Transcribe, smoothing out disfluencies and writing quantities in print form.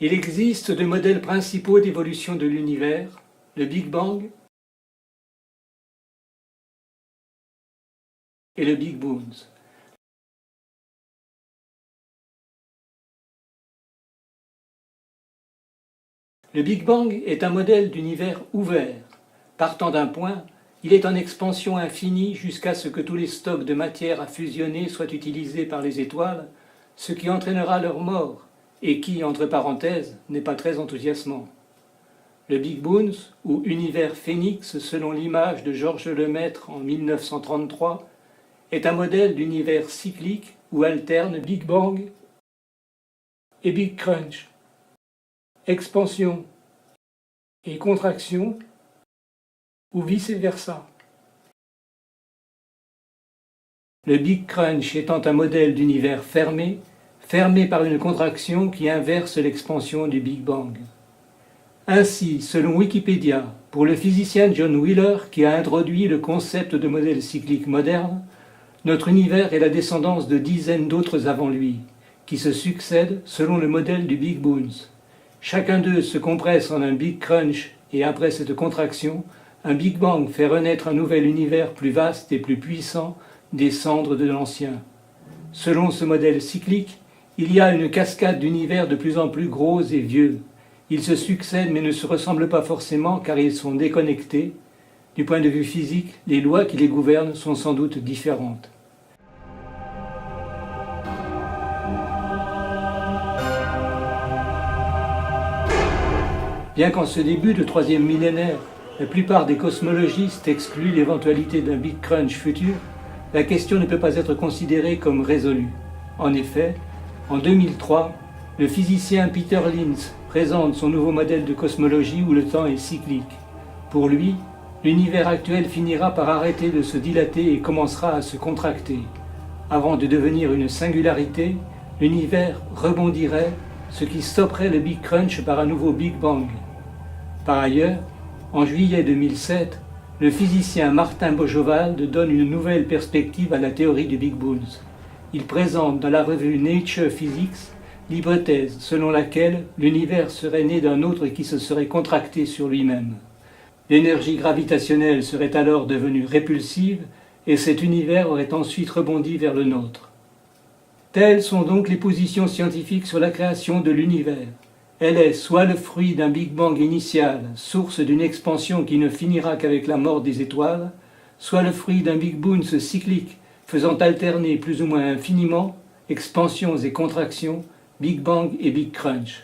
Il existe deux modèles principaux d'évolution de l'univers, le Big Bang et le Big Boons. Le Big Bang est un modèle d'univers ouvert. Partant d'un point, il est en expansion infinie jusqu'à ce que tous les stocks de matière à fusionner soient utilisés par les étoiles, ce qui entraînera leur mort, et qui, entre parenthèses, n'est pas très enthousiasmant. Le Big Boons, ou univers phénix selon l'image de Georges Lemaître en 1933, est un modèle d'univers cyclique où alternent Big Bang et Big Crunch. Expansion et contraction, ou vice-versa. Le Big Crunch étant un modèle d'univers fermé, fermé par une contraction qui inverse l'expansion du Big Bang. Ainsi, selon Wikipédia, pour le physicien John Wheeler qui a introduit le concept de modèle cyclique moderne, notre univers est la descendance de dizaines d'autres avant lui, qui se succèdent selon le modèle du Big Boons. Chacun d'eux se compresse en un Big Crunch et après cette contraction, un Big Bang fait renaître un nouvel univers plus vaste et plus puissant des cendres de l'ancien. Selon ce modèle cyclique, il y a une cascade d'univers de plus en plus gros et vieux. Ils se succèdent mais ne se ressemblent pas forcément car ils sont déconnectés. Du point de vue physique, les lois qui les gouvernent sont sans doute différentes. Bien qu'en ce début de troisième millénaire, la plupart des cosmologistes excluent l'éventualité d'un Big Crunch futur, la question ne peut pas être considérée comme résolue. En effet, en 2003, le physicien Peter Linz présente son nouveau modèle de cosmologie où le temps est cyclique. Pour lui, l'univers actuel finira par arrêter de se dilater et commencera à se contracter. Avant de devenir une singularité, l'univers rebondirait, ce qui stopperait le Big Crunch par un nouveau Big Bang. Par ailleurs, en juillet 2007, le physicien Martin Bojovald donne une nouvelle perspective à la théorie du Big Boons. Il présente dans la revue Nature Physics l'hypothèse selon laquelle l'univers serait né d'un autre qui se serait contracté sur lui-même. L'énergie gravitationnelle serait alors devenue répulsive et cet univers aurait ensuite rebondi vers le nôtre. Telles sont donc les positions scientifiques sur la création de l'univers. Elle est soit le fruit d'un Big Bang initial, source d'une expansion qui ne finira qu'avec la mort des étoiles, soit le fruit d'un Big Boons cyclique, faisant alterner plus ou moins infiniment expansions et contractions, Big Bang et Big Crunch.